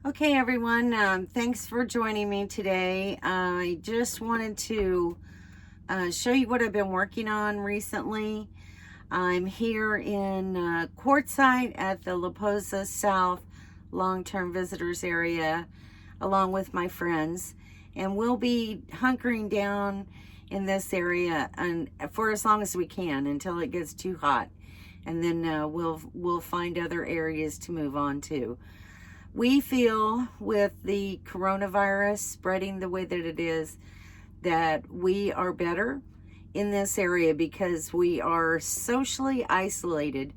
Okay, everyone, thanks for joining me today. I just wanted to show you what I've been working on recently. I'm here in Quartzsite at the La Posa South long-term visitors area along with my friends, and we'll be hunkering down in this area and for as long as we can until it gets too hot, and then we'll find other areas to move on to. We feel with the coronavirus spreading the way that it is, that we are better in this area because we are socially isolated.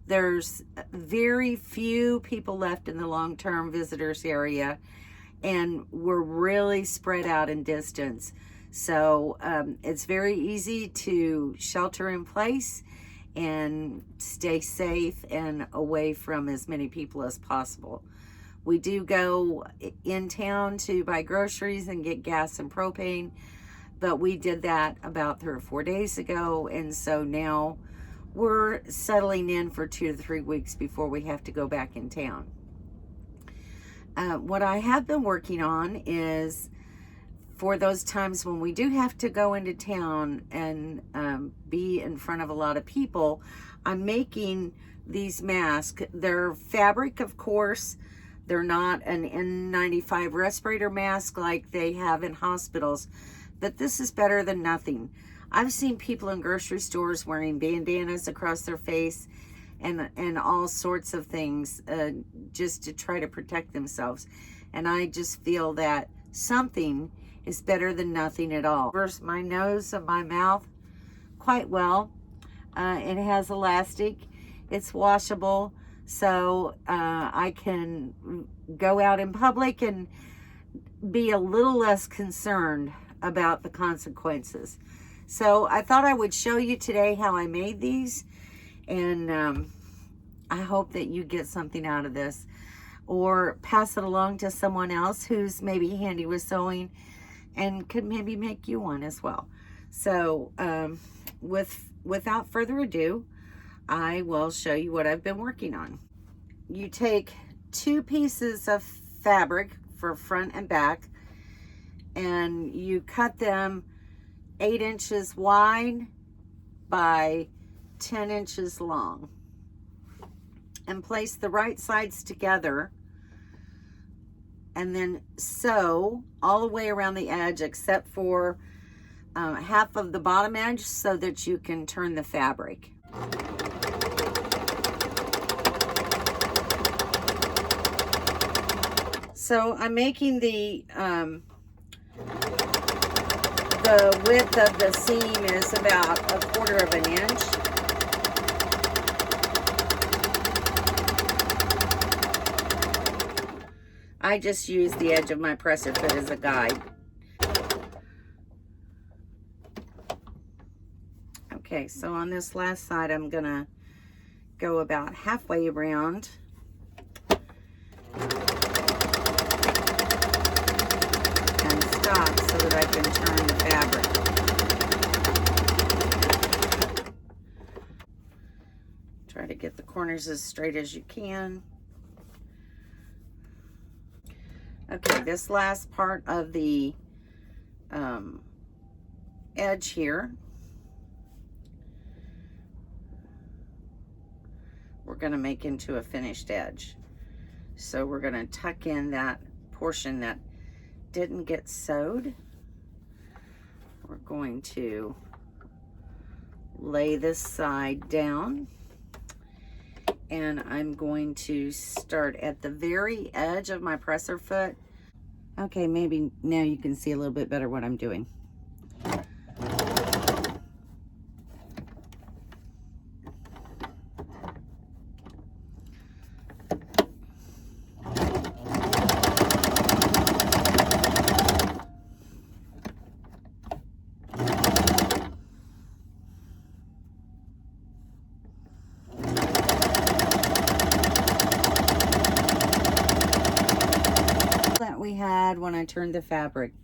There's very few people left in the long-term visitors area, and we're really spread out in distance. So it's very easy to shelter in place and stay safe and away from as many people as possible. We do go in town to buy groceries and get gas and propane, but we did that about 3 or 4 days ago, and so now we're settling in for 2 to 3 weeks before we have to go back in town. What I have been working on is for those times when we do have to go into town and be in front of a lot of people, I'm making these masks. They're fabric, of course. They're not an N95 respirator mask like they have in hospitals, but this is better than nothing. I've seen people in grocery stores wearing bandanas across their face and all sorts of things just to try to protect themselves. And I just feel that something is better than nothing at all. Covers my nose and my mouth quite well. It has elastic. It's washable. So I can go out in public and be a little less concerned about the consequences. So I thought I would show you today how I made these, and I hope that you get something out of this or pass it along to someone else who's maybe handy with sewing and could maybe make you one as well. So without further ado, I will show you what I've been working on. You take 2 pieces of fabric for front and back, and you cut them 8 inches wide by 10 inches long, and place the right sides together, and then sew all the way around the edge except for half of the bottom edge so that you can turn the fabric. So I'm making the width of the seam is about 1/4 of an inch. I just use the edge of my presser foot as a guide. Okay, so on this last side, I'm gonna go about halfway around. Stop so that I can turn the fabric. Try to get the corners as straight as you can. Okay, this last part of the edge here, we're going to make into a finished edge. So we're going to tuck in that portion that didn't get sewed. We're going to lay this side down, and I'm going to start at the very edge of my presser foot. Okay, maybe now you can see a little bit better what I'm doing. That we had when I turned the fabric.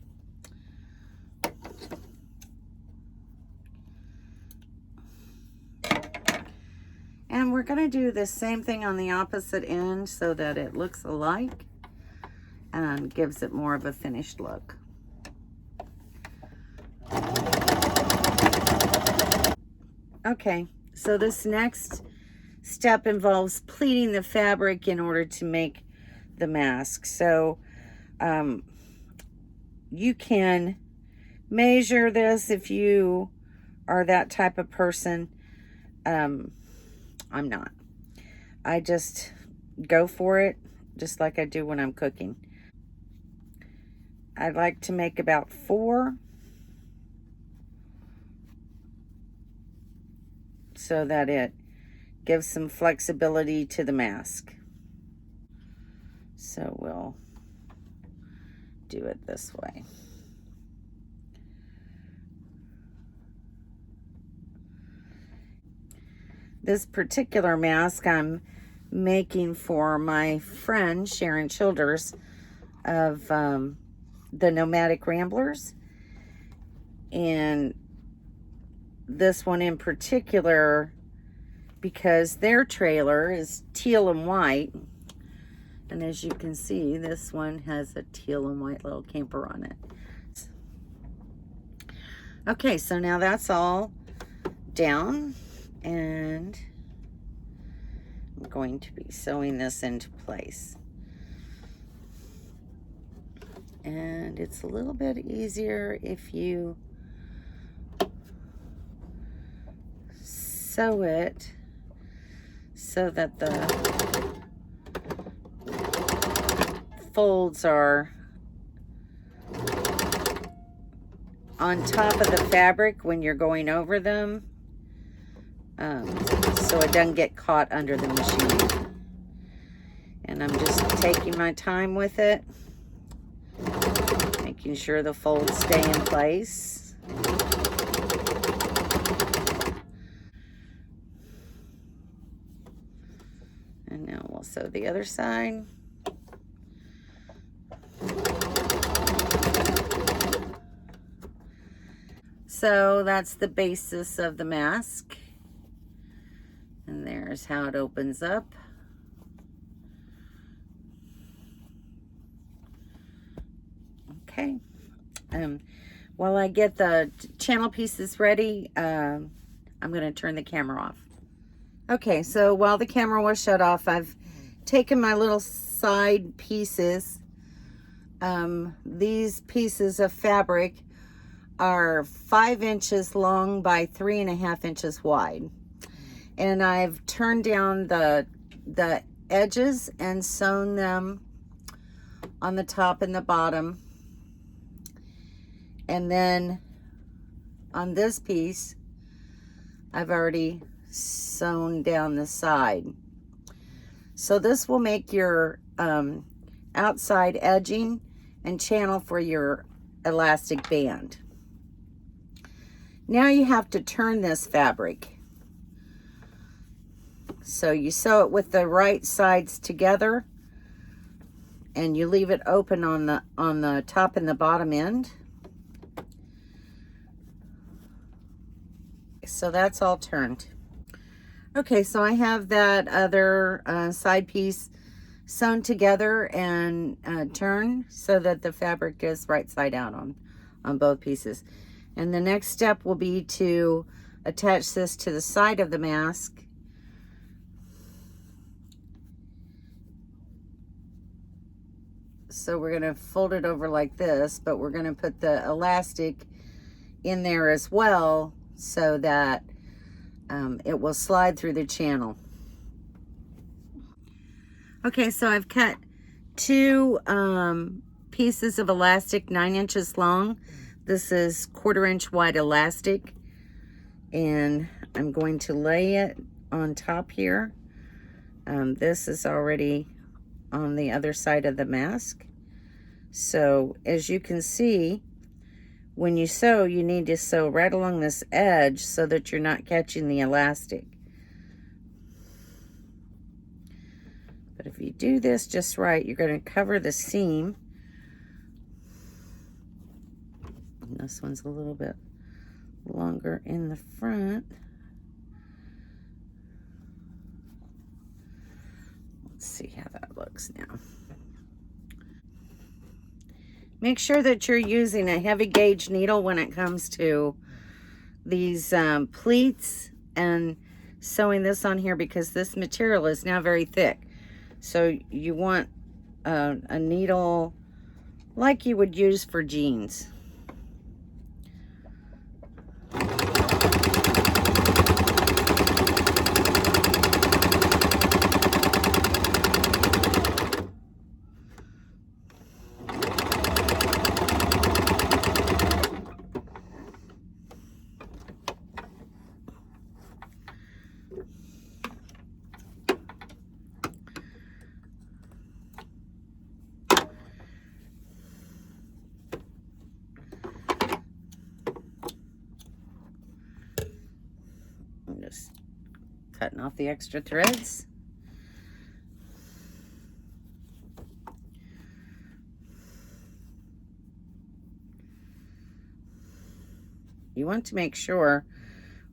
And we're going to do the same thing on the opposite end so that it looks alike. and gives it more of a finished look. Okay, so this next step involves pleating the fabric in order to make the mask. So you can measure this if you are that type of person. I'm not. I just go for it, just like I do when I'm cooking. I'd like to make about 4 so that it gives some flexibility to the mask. So we'll do it this way. This particular mask I'm making for my friend Sharon Childers of the Nomadic Ramblers, and this one in particular because their trailer is teal and white, and as you can see, this one has a teal and white little camper on it. Okay, so now that's all down, and I'm going to be sewing this into place. And it's a little bit easier if you sew it so that the folds are on top of the fabric when you're going over them, so it doesn't get caught under the machine. And I'm just taking my time with it, making sure the folds stay in place. And now we'll sew the other side. So that's the basis of the mask. And there's how it opens up. Okay. While I get the channel pieces ready, I'm going to turn the camera off. Okay, so while the camera was shut off, I've taken my little side pieces. These pieces of fabric are 5 inches long by 3.5 inches wide. And I've turned down the edges and sewn them on the top and the bottom. And then on this piece, I've already sewn down the side. So this will make your outside edging and channel for your elastic band. Now you have to turn this fabric. So you sew it with the right sides together, and you leave it open on the top and the bottom end. So that's all turned. Okay, so I have that other side piece sewn together and turned so that the fabric is right side out on both pieces. And the next step will be to attach this to the side of the mask. So we're going to fold it over like this, but we're going to put the elastic in there as well so that it will slide through the channel. Okay, so I've cut 2 pieces of elastic 9 inches long. This is 1/4 inch wide elastic, and I'm going to lay it on top here. This is already on the other side of the mask. So as you can see, when you sew, you need to sew right along this edge so that you're not catching the elastic. But if you do this just right, you're going to cover the seam. And this one's a little bit longer in the front. Let's see how that looks now. Make sure that you're using a heavy gauge needle when it comes to these pleats and sewing this on here, because this material is now very thick. So you want a needle like you would use for jeans. I'm just cutting off the extra threads. You want to make sure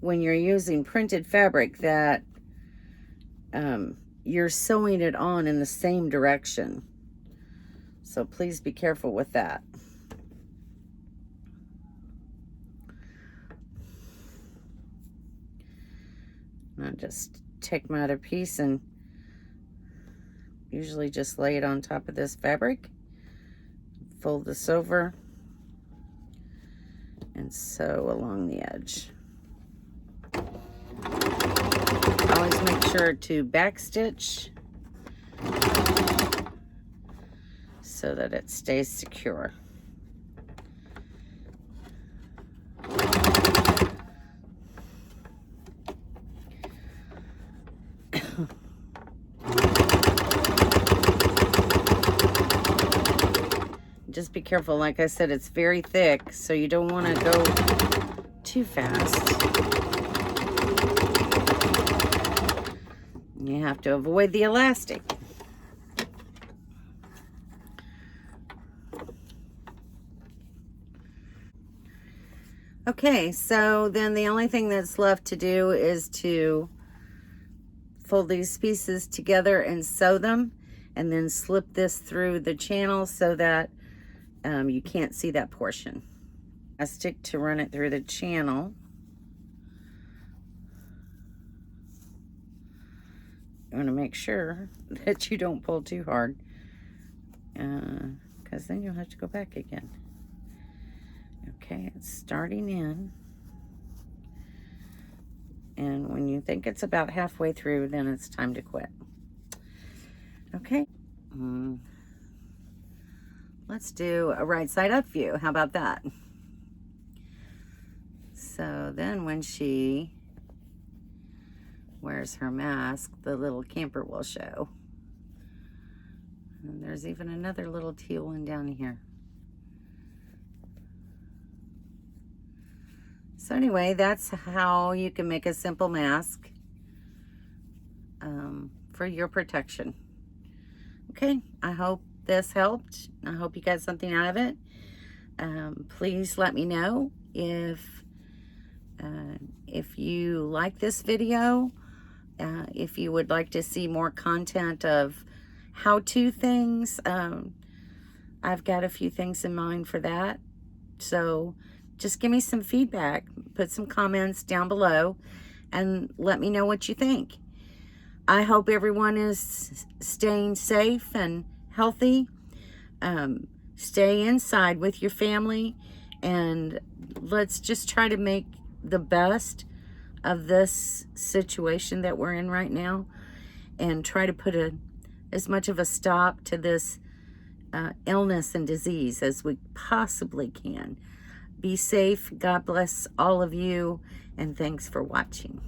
when you're using printed fabric that you're sewing it on in the same direction. So please be careful with that. I'll just take my other piece and usually just lay it on top of this fabric, fold this over, and sew along the edge. Always make sure to backstitch so that it stays secure. Just be careful. Like I said, it's very thick, so you don't want to go too fast. You have to avoid the elastic. Okay, so then the only thing that's left to do is to fold these pieces together and sew them, and then slip this through the channel so that you can't see that portion. I stick to run it through the channel. You want to make sure that you don't pull too hard, because then you'll have to go back again. Okay, it's starting in. And when you think it's about halfway through, then it's time to quit. Okay. Let's do a right side up view. How about that? So then when she wears her mask, the little camper will show. And there's even another little teal one down here. So anyway, that's how you can make a simple mask for your protection. Okay, I hope this helped. I hope you got something out of it. Please let me know if you like this video, if you would like to see more content of how-to things. I've got a few things in mind for that. So just give me some feedback, put some comments down below, and let me know what you think. I hope everyone is staying safe and healthy. Stay inside with your family, and let's just try to make the best of this situation that we're in right now, and try to put as much of a stop to this illness and disease as we possibly can. Be safe. God bless all of you, and thanks for watching.